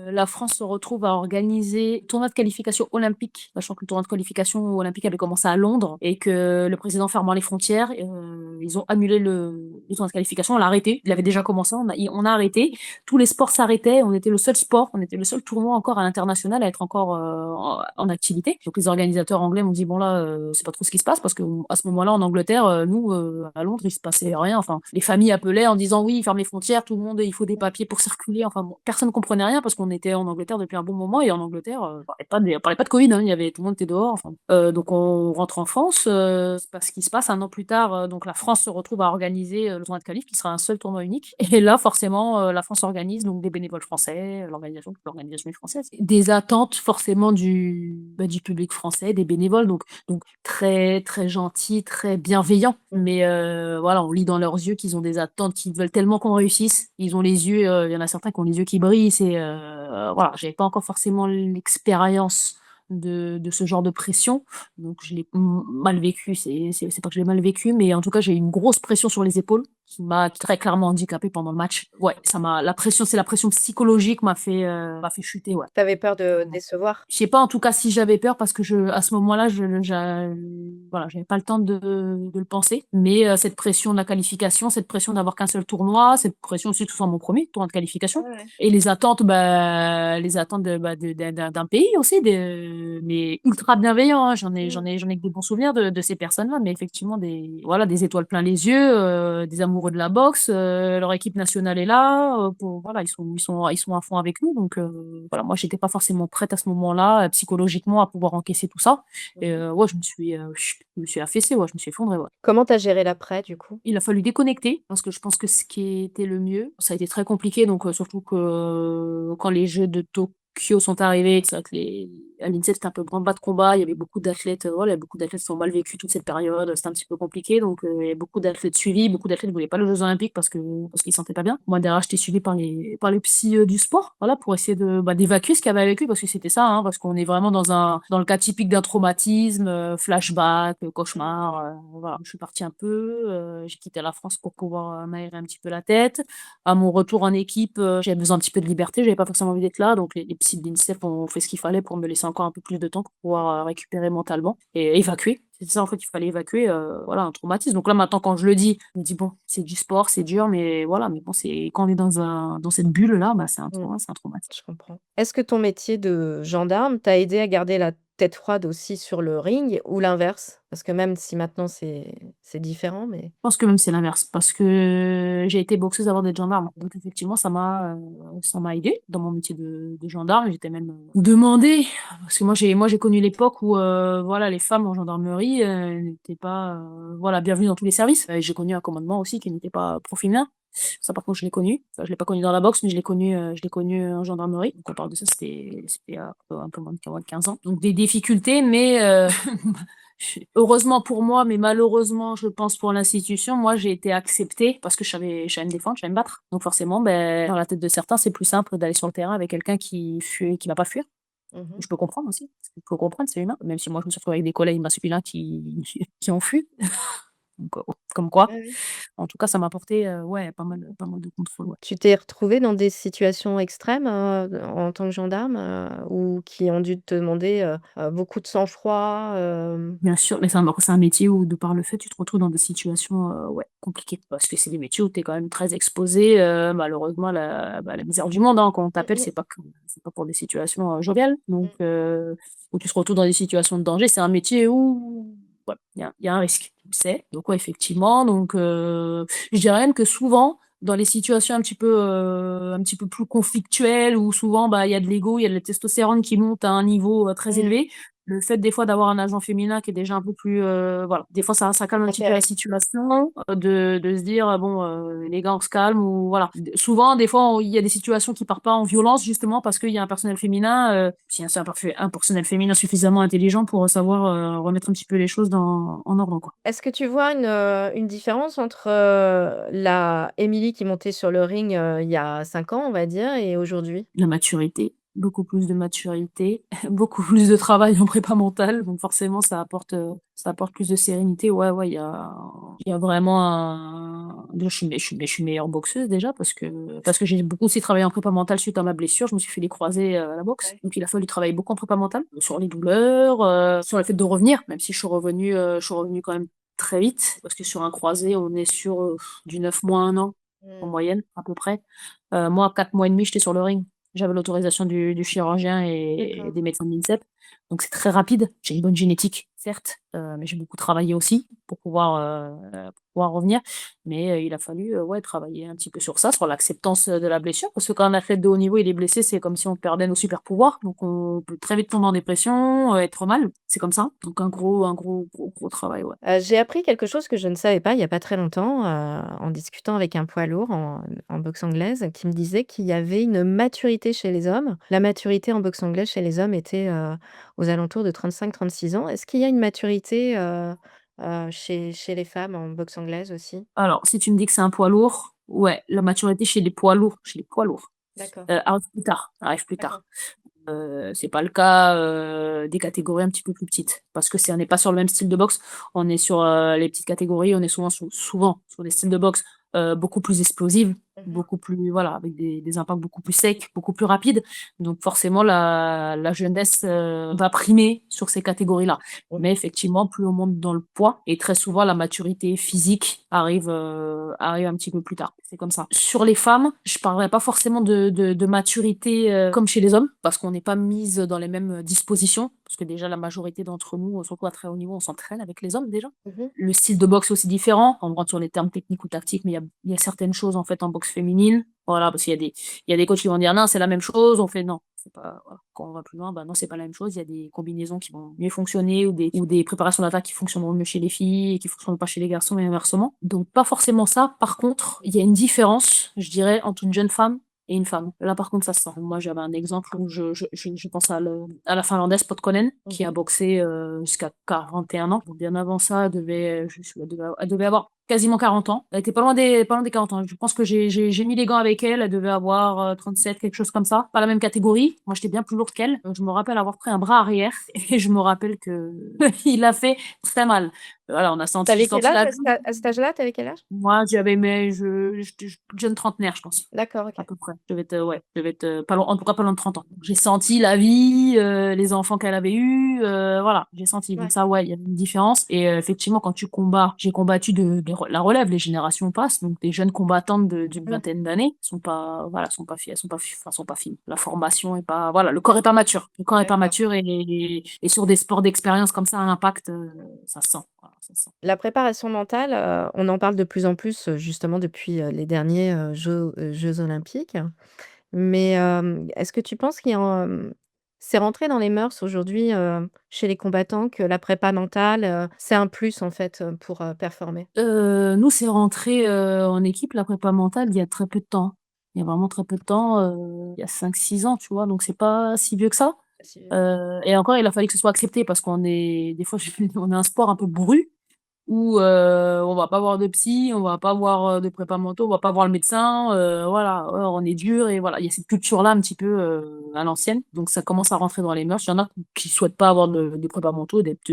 La France se retrouve à organiser tournoi de qualification olympique, sachant que le tournoi de qualification olympique avait commencé à Londres et que le président fermant les frontières, ils ont annulé le tournoi de qualification, on l'a arrêté. Il avait déjà commencé, on a arrêté. Tous les sports s'arrêtaient, on était le seul sport, on était le seul tournoi encore à l'international à être encore, en activité. Donc les organisateurs anglais m'ont dit: «Bon là, c'est pas trop ce qui se passe» parce qu'à ce moment-là en Angleterre, nous, à Londres, il se passait rien. Enfin, les familles appelaient en disant: «Oui, ils ferment les frontières, tout le monde, il faut des papiers pour circuler». Enfin bon, personne comprenait rien parce qu'on était en Angleterre depuis un bon moment et en Angleterre, on parlait pas de Covid, hein, tout le monde était dehors, enfin. Donc on rentre en France, c'est pas ce qui se passe 1 an plus tard, donc la France se retrouve à organiser, le tournoi de qualif qui sera un seul tournoi unique et là forcément, la France organise donc des bénévoles français, l'organisation est française. Des attentes forcément du public français, des bénévoles donc très, très gentils, très bienveillants. Mais voilà, on lit dans leurs yeux qu'ils ont des attentes, qu'ils veulent tellement qu'on réussisse. Ils ont les yeux, il y en a certains qui ont les yeux qui brillent. Voilà, j'avais pas encore forcément l'expérience de ce genre de pression, donc je l'ai mal vécu. C'est pas que je l'ai mal vécu, mais en tout cas, j'ai eu une grosse pression sur les épaules qui m'a très clairement handicapée pendant le match. Ouais, c'est la pression psychologique m'a fait chuter, ouais. Tu avais peur de décevoir? Je sais pas en tout cas si j'avais peur parce que à ce moment-là, voilà, j'avais pas le temps de le penser. Mais cette pression de la qualification, cette pression d'avoir qu'un seul tournoi, cette pression aussi, tout soit mon premier tournoi de qualification Ouais, ouais. et les attentes d'un pays aussi, mais ultra bienveillants, hein. Mmh. J'en ai que des bons souvenirs de ces personnes-là, mais effectivement voilà, des étoiles plein les yeux, des amoureux de la boxe, leur équipe nationale est là, voilà, ils sont à fond avec nous donc voilà, moi j'étais pas forcément prête à ce moment-là, psychologiquement à pouvoir encaisser tout ça et Mmh. ouais, je me suis affaissée, ouais, je me suis effondrée, ouais. Comment tu as géré l'après, du coup? Il a fallu déconnecter parce que je pense que ce qui était le mieux, ça a été très compliqué donc surtout que quand les Jeux de Tokyo sont arrivés, c'est vrai que à l'INSEP, c'était un peu branle-bas de combat. Il y avait beaucoup d'athlètes, voilà, beaucoup d'athlètes qui ont mal vécu toute cette période. C'était un petit peu compliqué. Donc, il y avait beaucoup d'athlètes suivis. Beaucoup d'athlètes ne voulaient pas les Jeux Olympiques parce qu'ils ne se sentaient pas bien. Moi, derrière, j'étais suivie par les psys du sport, voilà, pour essayer d'évacuer ce qu'ils avaient vécu, parce que c'était ça, hein, parce qu'on est vraiment dans le cas typique d'un traumatisme, flashback, cauchemar. Voilà. Je suis partie un peu, j'ai quitté la France pour pouvoir m'aérer un petit peu la tête. À mon retour en équipe, j'avais besoin un petit peu de liberté, j'avais pas forcément envie d'être là, donc les psys de l'INSEP ont fait ce qu'il fallait pour me laisser encore un peu plus de temps pour pouvoir récupérer mentalement et évacuer. C'est ça en fait, il fallait évacuer voilà, un traumatisme. Donc là maintenant quand je le dis, je me dis bon, c'est du sport, c'est dur, mais voilà, mais bon, c'est quand on est dans cette bulle-là, bah, Mmh. c'est un traumatisme. Je comprends. Est-ce que ton métier de gendarme t'a aidé à garder la tête froide aussi sur le ring ou l'inverse? Parce que même si maintenant c'est différent, mais Je pense que même c'est l'inverse, parce que j'ai été boxeuse avant d'être gendarme. Donc effectivement, ça m'a aidé dans mon métier de gendarme. J'étais même demandée, parce que moi j'ai connu l'époque où voilà, les femmes en gendarmerie n'étaient pas voilà, bienvenues dans tous les services. J'ai connu un commandement aussi qui n'était pas pro-féminin. Ça par contre je l'ai connu. Enfin, je l'ai pas connu dans la boxe, mais je l'ai connu en gendarmerie. Donc on parle de ça, c'était un peu moins de 15 ans. Donc des difficultés, mais heureusement pour moi, mais malheureusement, je pense pour l'institution, moi j'ai été acceptée parce que je savais me défendre, je savais me battre. Donc forcément, ben, dans la tête de certains, c'est plus simple d'aller sur le terrain avec quelqu'un qui va pas fuir. mmh. Je peux comprendre aussi. Il faut comprendre, c'est humain. Même si moi je me suis retrouvée avec des collègues masculins qui ont fui. Donc, comme quoi. Ouais, ouais. En tout cas, ça m'a apporté ouais, pas mal de contrôle. Ouais. Tu t'es retrouvée dans des situations extrêmes, en tant que gendarme, ou qui ont dû te demander, beaucoup de sang-froid, Bien sûr, mais c'est un métier où, de par le fait, tu te retrouves dans des situations ouais, compliquées. Parce que c'est des métiers où tu es quand même très exposé, malheureusement, à la misère du monde. Hein. Quand on Mmh t'appelle, mh. c'est pas pour des situations joviales. Donc, Mmh. où tu te retrouves dans des situations de danger, c'est un métier où ouais, il y a un risque, tu le sais. Donc, ouais, effectivement. Donc, je dirais même que souvent, dans les situations un petit peu plus conflictuelles, où souvent, bah, il y a de l'ego, il y a de la testostérone qui monte à un niveau très Mmh. élevé, le fait des fois d'avoir un agent féminin qui est déjà un peu plus, voilà, des fois ça calme un petit peu la Intéressant. situation, de se dire: «Bon, les gars, on se calme» ou voilà. D Souvent, des fois, il y a des situations qui partent pas en violence justement parce qu'il y a un personnel féminin, si c'est un personnel féminin suffisamment intelligent pour savoir, remettre un petit peu les choses en ordre, quoi. Est-ce que tu vois une différence entre, la Émilie qui montait sur le ring, il y a 5 ans, on va dire, et aujourd'hui? La maturité, beaucoup plus de maturité, beaucoup plus de travail en prépa mentale, donc forcément ça apporte plus de sérénité. Ouais, ouais, il y a vraiment un déjà je suis meilleure boxeuse déjà parce que j'ai beaucoup aussi travaillé en prépa mentale suite à ma blessure. Je me suis fait les croisés, à la boxe, Ouais. donc il a fallu travailler beaucoup en prépa mentale, sur les douleurs, sur le fait de revenir, même si je suis revenue quand même très vite parce que sur un croisé, on est sur, du 9 mois, 1 an en Mmh. moyenne à peu près. Moi, 4 mois et demi, j'étais sur le ring. J'avais l'autorisation du chirurgien et D'accord. des médecins de l'INSEP, donc c'est très rapide. J'ai une bonne génétique, certes, mais j'ai beaucoup travaillé aussi pour pouvoir revenir. Mais il a fallu, ouais, travailler un petit peu sur ça, sur l'acceptance, de la blessure, parce que quand un athlète de haut niveau, il est blessé, c'est comme si on perdait nos super pouvoirs, donc on peut très vite tomber en dépression, être mal, c'est comme ça. Donc gros travail, ouais. J'ai appris quelque chose que je ne savais pas il y a pas très longtemps, en discutant avec un poids lourd en boxe anglaise, qui me disait qu'il y avait une maturité chez les hommes. La maturité en boxe anglaise chez les hommes était, aux alentours de 35-36 ans. Est-ce qu'il y a une maturité, chez les femmes en boxe anglaise aussi? Alors, si tu me dis que c'est un poids lourd, ouais, la maturité chez les poids lourds, D'accord, arrive plus d'accord. tard. C'est pas le cas, des catégories un petit peu plus petites. Parce que on n'est pas sur le même style de boxe. On est sur, les petites catégories, on est souvent sur des styles de boxe, beaucoup plus explosives, Mmh. beaucoup plus voilà, avec des impacts beaucoup plus secs, beaucoup plus rapides. Donc forcément la jeunesse, va primer sur ces catégories-là. Mmh. Mais effectivement, plus on monte dans le poids et très souvent la maturité physique arrive un petit peu plus tard. C'est comme ça. Sur les femmes, je parlerai pas forcément de maturité, comme chez les hommes, parce qu'on n'est pas mises dans les mêmes dispositions. Parce que déjà la majorité d'entre nous, surtout à très haut niveau, on s'entraîne avec les hommes déjà. Mmh. Le style de boxe est aussi différent. On rentre sur les termes techniques ou tactiques, mais il y a certaines choses en fait en boxe féminine. Voilà, parce il y a des coachs qui vont dire non, c'est la même chose. On fait non, c'est pas. Voilà. Quand on va plus loin, bah non, c'est pas la même chose. Il y a des combinaisons qui vont mieux fonctionner ou des préparations d'attaque qui fonctionneront mieux chez les filles et qui fonctionnent pas chez les garçons et inversement. Donc pas forcément ça. Par contre, il y a une différence, je dirais, entre une jeune femme et une femme. Là, par contre, ça se sent. Moi, j'avais un exemple où je pense à la Finlandaise Potkonen, qui a boxé jusqu'à 41 ans. Bien avant ça, elle devait avoir quasiment 40 ans. Elle était pas loin des 40 ans. Je pense que j'ai mis les gants avec elle. Elle devait avoir 37, quelque chose comme ça. Pas la même catégorie. Moi, j'étais bien plus lourde qu'elle. Je me rappelle avoir pris un bras arrière et je me rappelle que il a fait très mal. Voilà, j'ai T'avais quel senti âge la à cet âge-là? T'avais quel âge? moi, j'étais jeune trentenaire, je pense. D'accord, À OK. peu près. Ouais, je devais être pas loin, en tout cas pas loin de 30 ans. J'ai senti la vie, les enfants qu'elle avait eus, voilà, j'ai senti. Donc Ouais, ça, ouais, il y a une différence. Et effectivement, quand tu combats, j'ai combattu la relève, les générations passent, donc des jeunes combattantes d'une mmh, vingtaine d'années sont pas, voilà, sont pas fines. La formation est pas, voilà, le corps est pas mature. Le corps est pas d'accord. mature et sur des sports d'expérience comme ça, à impact, ça se sent. Voilà, ça se sent. La préparation mentale, on en parle de plus en plus, justement depuis, les derniers, jeux olympiques. Mais, est-ce que tu penses c'est rentré dans les mœurs aujourd'hui, chez les combattants que la prépa mentale, c'est un plus en fait, pour, performer? Nous, c'est rentré, en équipe, la prépa mentale, il y a très peu de temps. Il y a vraiment très peu de temps, il y a 5 6 ans, tu vois? Donc c'est pas si vieux que ça, Si je et encore, il a fallu que ce soit accepté parce qu'on est des fois, on est un sport un peu bourru où, on va pas voir de psy, on va pas voir, de prépa mentaux, on va pas voir le médecin, voilà, on est dur et voilà, il y a cette culture-là un petit peu, à l'ancienne, donc ça commence à rentrer dans les mœurs. Il y en a qui souhaitent pas avoir des prépas mentaux, d'être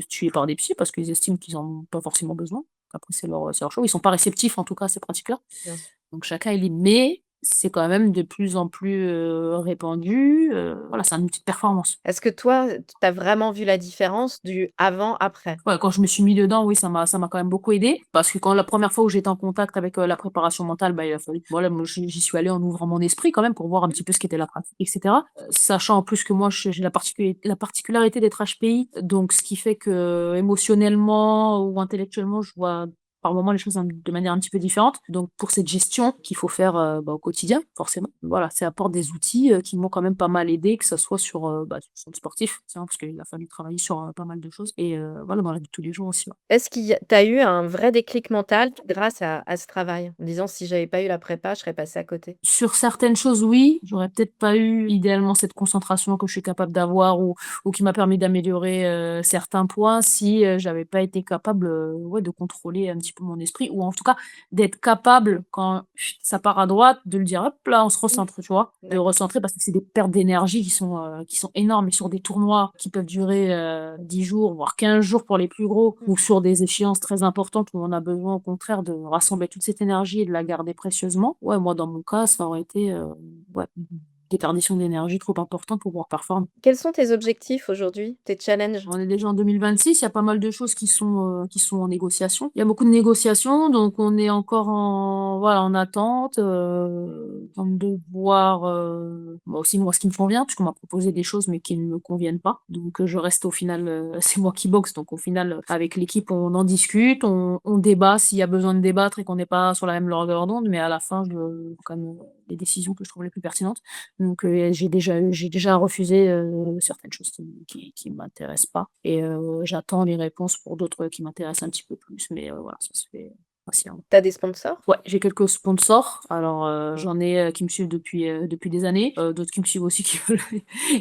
tués par des psys parce qu'ils estiment qu'ils en ont pas forcément besoin. Après c'est leur choix. Ils sont pas réceptifs en tout cas à ces pratiques-là. Bien sûr. Donc chacun est libre, mais c'est quand même de plus en plus, répandu, voilà, c'est un outil de performance. Est-ce que toi, tu as vraiment vu la différence du avant, après? Ouais, quand je me suis mis dedans, oui, ça m'a quand même beaucoup aidé parce que quand la première fois où j'étais en contact avec, la préparation mentale, bah, il a fallu voilà, moi j'y suis allée en ouvrant mon esprit quand même pour voir un petit peu ce qu'était la pratique et cetera. Sachant en plus que moi j'ai la particularité d'être HPI, donc ce qui fait que émotionnellement ou intellectuellement, je vois par moments les choses de manière un petit peu différente. Donc pour cette gestion qu'il faut faire, bah, au quotidien, forcément, voilà, ça apporte des outils, qui m'ont quand même pas mal aidé, que ça soit sur, bah, sur le sportif, tiens, parce qu'il a fallu travailler sur, pas mal de choses et voilà, dans la vie de tous les jours aussi, ouais. Est-ce qu'il y a tu as eu un vrai déclic mental grâce à ce travail? En disant: «Si j'avais pas eu la prépa, je serais passée à côté». Sur certaines choses, oui, j'aurais peut-être pas eu idéalement cette concentration que je suis capable d'avoir ou qui m'a permis d'améliorer, certains points si, j'avais pas été capable, ouais, de contrôler un petit peu mon esprit ou en tout cas d'être capable quand ça part à droite de le dire: «Hop là, on se Mmh. recentre», tu vois? De D'accord. recentrer parce que c'est des pertes d'énergie qui sont énormes et sur des tournois qui peuvent durer, 10 jours, voire 15 jours pour les plus gros Mmh. ou sur des échéances très importantes où on a besoin au contraire de rassembler toute cette énergie et de la garder précieusement. Ouais, moi dans mon cas, ça aurait été, ouais, une déperdition d'énergie trop importante pour pouvoir performer. Quels sont tes objectifs aujourd'hui? Tes challenges? On est déjà en 2026, il y a pas mal de choses qui sont en négociation. Il y a beaucoup de négociations, donc on est encore voilà, en attente, de voir, moi aussi moi ce qui me convient, puisqu'on m'a proposé des choses mais qui ne me conviennent pas. Donc, je reste au final, c'est moi qui boxe, donc au final, avec l'équipe, on en discute, on débat s'il y a besoin de débattre et qu'on n'est pas sur la même longueur d'onde, mais à la fin, je quand même, les décisions que je trouve les plus pertinentes. Donc, j'ai déjà refusé, certaines choses qui m'intéressent pas et j'attends les réponses pour d'autres qui m'intéressent un petit peu plus, mais voilà, ça se fait patiemment. Tu as des sponsors? Ouais, j'ai quelques sponsors. Alors, j'en ai, qui me suivent depuis des années, d'autres qui me suivent aussi qui veulent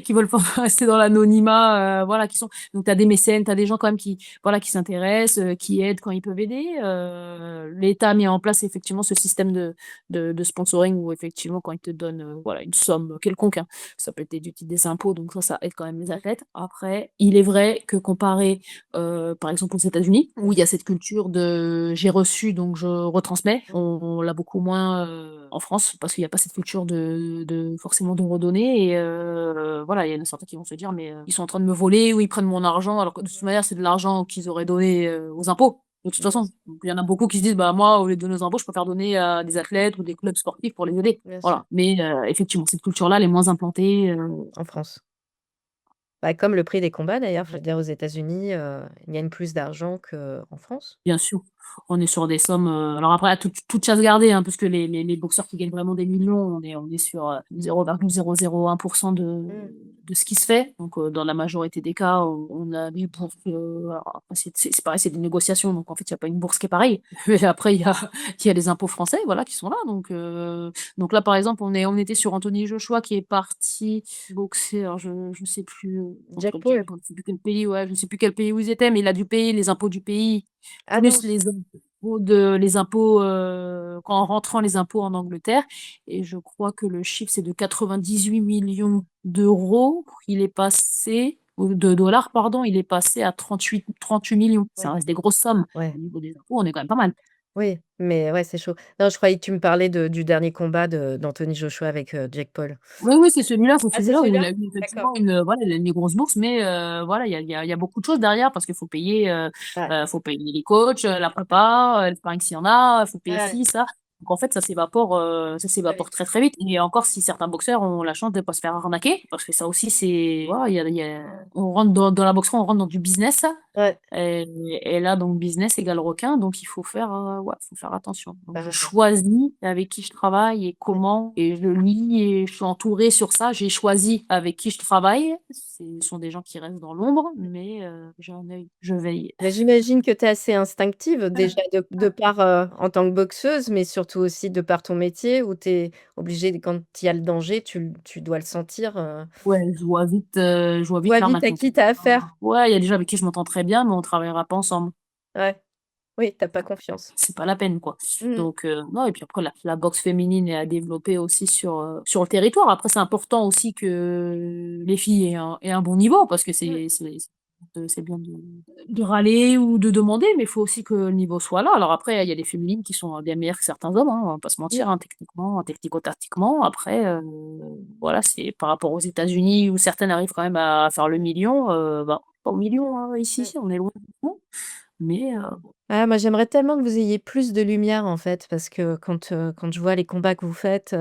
qui veulent pas rester dans l'anonymat, voilà, qui sont donc tu as des mécènes, tu as des gens quand même qui, voilà, qui s'intéressent, qui aident quand ils peuvent aider. L'État a mis en place effectivement ce système de sponsoring où effectivement quand ils te donnent, voilà, une somme quelconque, hein, ça peut être du titre des impôts, donc ça aide quand même les athlètes. Après, il est vrai que comparé, par exemple aux États-Unis, où il y a cette culture de «j'ai reçu donc je retransmets», on l'a beaucoup moins, en France parce qu'il y a pas cette culture de forcément de redonner et voilà, il y en a certains qui vont se dire: «Mais, ils sont en train de me voler ou ils prennent mon argent», alors que de toute manière, c'est de l'argent qu'ils auraient donné, aux impôts, de toute Bien façon. sûr, Donc il y en a beaucoup qui se disent: «Bah, moi, au lieu de donner aux impôts, je préfère donner à des athlètes ou des clubs sportifs pour les aider». bien sûr, Voilà, mais effectivement, cette culture-là, elle est moins implantée, en France. Bah, comme le prix des combats d'ailleurs, je veux dire aux États-Unis, ils gagnent plus d'argent qu'en France. bien sûr, on est sur des sommes, alors après à toute chasse gardée, hein, parce que les boxeurs qui gagnent vraiment des millions, on est sur, 0,001 de Mmh. de ce qui se fait. Donc, dans la majorité des cas, on a des bourses. Alors après, c'est pareil, c'est des négociations. Donc, en fait, il n'y a pas une bourse qui est pareille. Et après, il y a les impôts français, voilà, qui sont là. Donc là, par exemple, on était sur Anthony Joshua qui est parti boxer. Alors, je ne sais plus, Jack contre Paul? je ne sais plus quel pays, ouais, je ne sais plus quel pays où ils étaient, mais il a dû payer les impôts du pays, Ah non, plus les impôts, qu'en rentrant les impôts en Angleterre. Et je crois que le chiffre, c'est de 98 millions d'euros. Il est passé, ou de dollars, pardon, il est passé à 38 millions. Ça ouais, reste des grosses sommes. Au ouais, niveau des impôts, on est quand même pas mal. oui, mais ouais, c'est chaud. Non, je croyais que tu me parlais du dernier combat d'Anthony Joshua avec Jake Paul. Oui, oui, c'est Ah, c'est celui-là où il celui-là? a eu D'accord. effectivement voilà, il a une grosse bourse, mais voilà, il y a beaucoup de choses derrière parce qu'il Ouais, faut payer les coachs, la prépa, le sparring s'il y en a, il faut payer ouais, ci, ça. Donc en fait, ça très s'évapore vite. très très vite. Et encore si certains boxeurs ont la chance de ne pas se faire arnaquer, parce que ça aussi c'est, voilà, on rentre dans la boxe, on rentre dans du business. Ouais, Et là, donc, business égale requin, donc il faut faire, ouais, faut faire attention. Donc, je bah, choisis avec qui je travaille et ouais. comment, et je lis et je suis entourée sur ça. J'ai choisi avec qui je travaille. Ce sont des gens qui restent dans l'ombre, mais j'ai un œil, je veille. Mais j'imagine que tu es assez instinctive, déjà de par, en tant que boxeuse, mais surtout aussi de par ton métier où tu es obligée, quand il y a le danger, tu dois le sentir, Ouais, je vois tu vite vois faire ma vite à qui tu as affaire. Ouais, il y a des gens avec qui je m'entends très bien, mais on travaillera pas ensemble. Ouais, oui, tu as pas confiance. C'est pas la peine, quoi. Mmh. Donc, non, et puis après, la boxe féminine est à développer aussi sur le territoire. Après, c'est important aussi que les filles aient un bon niveau, parce que Mmh. c'est bien de râler ou de demander, mais il faut aussi que le niveau soit là. Alors après, il y a des féminines qui sont bien meilleures que certains hommes, hein, on va pas se Mmh. mentir, hein, techniquement, technico-tactiquement. Après, voilà, c'est par rapport aux États-Unis où certaines arrivent quand même à faire le million, bah, pas au million, hein, Mmh. ici, on est loin. Mais Ah, moi, j'aimerais tellement que vous ayez plus de lumière, en fait, parce que quand je vois les combats que vous faites,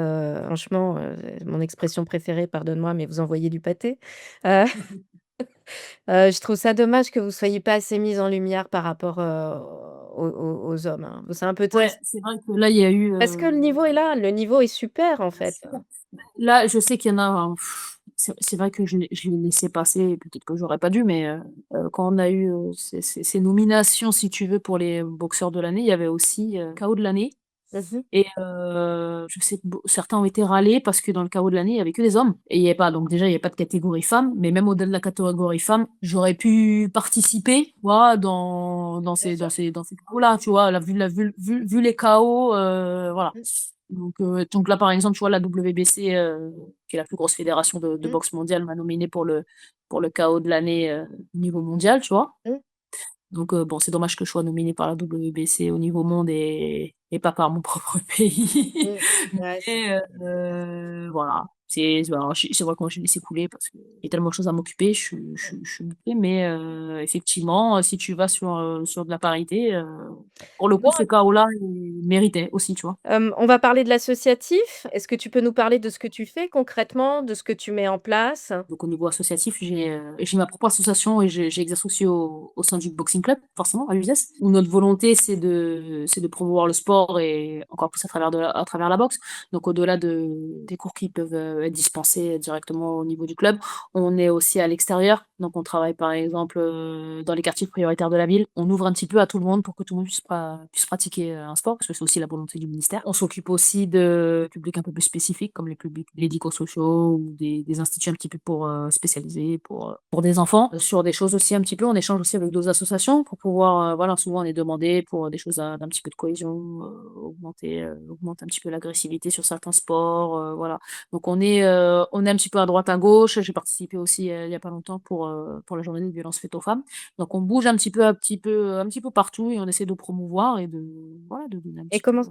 franchement, mon expression préférée, pardonne-moi, mais vous envoyez du pâté. Heu je trouve ça dommage que vous soyez pas assez mise en lumière par rapport, aux hommes, hein. C'est un peu ouais, triste. c'est vrai que là, il y a eu, Parce que le niveau est là, le niveau est super, en fait. là, je sais qu'il y en a, c'est vrai que je l'ai laissé passer, et peut-être que j'aurais pas dû, mais quand on a eu ces nominations, si tu veux, pour les boxeurs de l'année, il y avait aussi KO de l'année. Mmh mh. Et je sais que certains ont été râlés parce que dans le KO de l'année, il y avait que des hommes. Et il y avait pas, donc déjà, il y avait pas de catégorie femme, mais même au-delà de la catégorie femme, j'aurais pu participer, voilà, Bien sûr. dans ces KO-là, tu vois, vu les KO, voilà. Mmh. Donc là, par exemple, tu vois, la WBC, qui est la plus grosse fédération de Mmh. boxe mondiale, m'a nominé pour le KO de l'année au niveau mondial, tu vois. Mmh. Donc bon, c'est dommage que je sois nominée par la WBC au niveau monde et pas par mon propre pays. Mmh. Ouais, c'est Mais voilà, c'est vrai que moi j'ai laissé couler parce qu'il y a tellement de choses à m'occuper, je suis bouquée, mais effectivement, si tu vas sur de la parité, pour le coup, ce bon. KO-là, il méritait aussi, tu vois? On va parler de l'associatif. Est-ce que tu peux nous parler de ce que tu fais concrètement, de ce que tu mets en place? Donc au niveau associatif, j'ai ma propre association et j'exerce aussi au sein du boxing club, forcément, à l'USS, où notre volonté, c'est de promouvoir le sport et encore plus à travers la boxe. Donc au-delà des cours qui peuvent être dispensés directement au niveau du club, on est aussi à l'extérieur. Donc on travaille par exemple dans les quartiers prioritaires de la ville. On ouvre un petit peu à tout le monde pour que tout le monde puisse pratiquer un sport, parce que c'est aussi la volonté du ministère. On s'occupe aussi de publics un peu plus spécifiques, comme les publics médico-sociaux ou des instituts un petit peu pour spécialisés pour des enfants. Sur des choses aussi un petit peu, on échange aussi avec d'autres associations pour pouvoir, voilà, souvent on est demandé pour des choses d'un petit peu de cohésion, augmenter un petit peu l'agressivité sur certains sports, voilà. Donc on est un petit peu à droite à gauche. J'ai participé aussi il y a pas longtemps pour la journée des violences faites aux femmes. Donc on bouge un petit peu partout et on essaie de promouvoir et voilà, de donner un Et petit peu.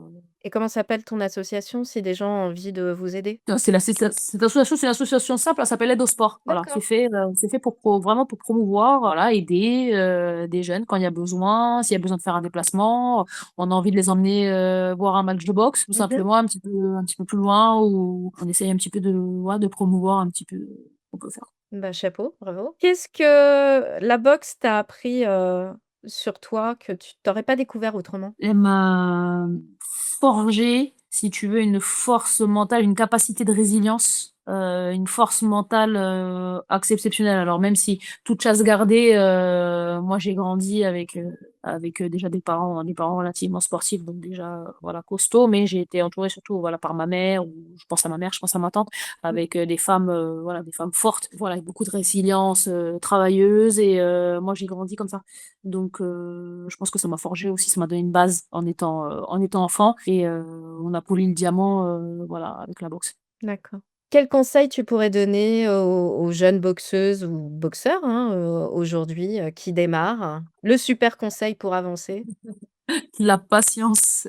comment s'appelle ton association si des gens ont envie de vous aider? Non, cette association, c'est une association simple, elle s'appelle Aide au sport. Voilà, D'accord. c'est fait vraiment pour promouvoir, voilà, aider des jeunes quand il y a besoin, s'il y a besoin de faire un déplacement, on a envie de les emmener voir un match de boxe, tout Mmh mh. simplement, un petit peu plus loin, où on essaye un petit peu ouais, de promouvoir un petit peu ce qu'on peut faire. Bah, chapeau, bravo. Qu'est-ce que la boxe t'a appris, sur toi que tu aurais pas découvert autrement? Elle m'a forgé, si tu veux, une force mentale, une capacité de résilience, une force mentale, assez exceptionnelle. Alors même si toute chasse gardée, moi j'ai grandi avec, déjà des parents relativement sportifs, donc déjà, voilà, costauds, mais j'ai été entourée surtout, voilà, par ma mère, ou je pense à ma mère, je pense à ma tante, avec, des femmes, voilà, des femmes fortes, voilà, avec beaucoup de résilience, travailleuses, et moi j'ai grandi comme ça. Donc je pense que ça m'a forgée aussi, ça m'a donné une base en étant enfant, et on a poli le diamant, voilà, avec la boxe. D'accord. Quel conseil tu pourrais donner aux jeunes boxeuses ou boxeurs, hein, aujourd'hui, qui démarrent? Le super conseil pour avancer? La patience,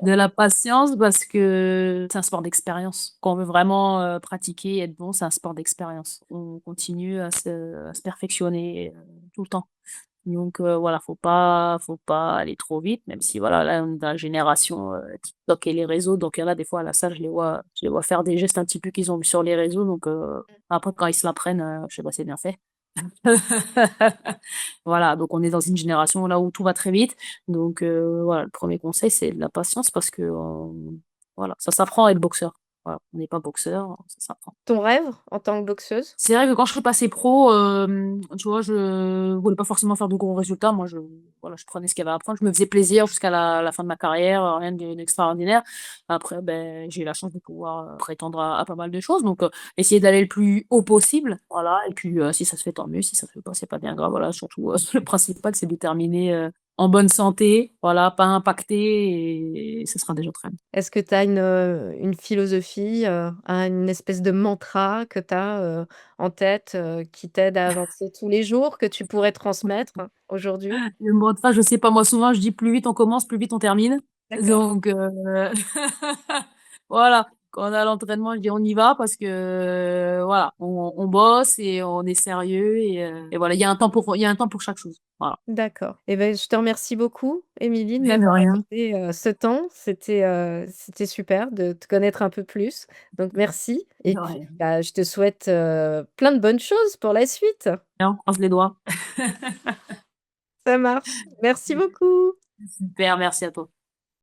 de la patience, parce que c'est un sport d'expérience. Quand on veut vraiment, pratiquer et être bon, c'est un sport d'expérience. On continue à se perfectionner, tout le temps. Donc voilà, faut pas aller trop vite, même si voilà, là, on est dans la génération, TikTok et les réseaux, donc il y en a des fois à la salle, je les vois faire des gestes un petit peu qu'ils ont vus sur les réseaux, donc après quand ils se l'apprennent, je sais pas, c'est bien fait. Voilà, donc on est dans une génération là où tout va très vite. Donc voilà, le premier conseil, c'est de la patience, parce que, voilà, ça s'apprend à être boxeur. Voilà, on n'est pas boxeur, ça s'apprend. Ton rêve en tant que boxeuse? C'est vrai que quand je suis passée pro, tu vois, je voulais pas forcément faire de gros résultats. Moi, voilà, je prenais ce qu'il y avait à prendre. Je me faisais plaisir jusqu'à la fin de ma carrière, rien d'extraordinaire. Après, ben, j'ai eu la chance de pouvoir, prétendre à pas mal de choses. Donc, essayer d'aller le plus haut possible. Voilà. Et puis, si ça se fait, tant mieux. Si ça se fait pas, c'est pas bien grave. Voilà. Surtout, le principal, c'est de terminer, en bonne santé. Voilà, pas impacté, et ce sera déjà très bien. Est-ce que tu as une philosophie, une espèce de mantra que tu as, en tête, qui t'aide à avancer tous les jours, que tu pourrais transmettre aujourd'hui? Le mot de phrase, je sais pas, moi souvent je dis: «Plus vite on commence, plus vite on termine». D'accord. Donc voilà, quand on est à l'entraînement, je dis: «On y va», parce que, voilà, on bosse et on est sérieux, et voilà, il y a un temps pour chaque chose. Voilà. D'accord. Et ben, je te remercie beaucoup, Émilie, de Mais de m'avoir rien, accordé, ce temps. C'était super de te connaître un peu plus. Donc merci et de puis, rien. bah, je te souhaite, plein de bonnes choses pour la suite. Bien, on croise les doigts. Ça marche. Merci beaucoup. Super, merci à toi.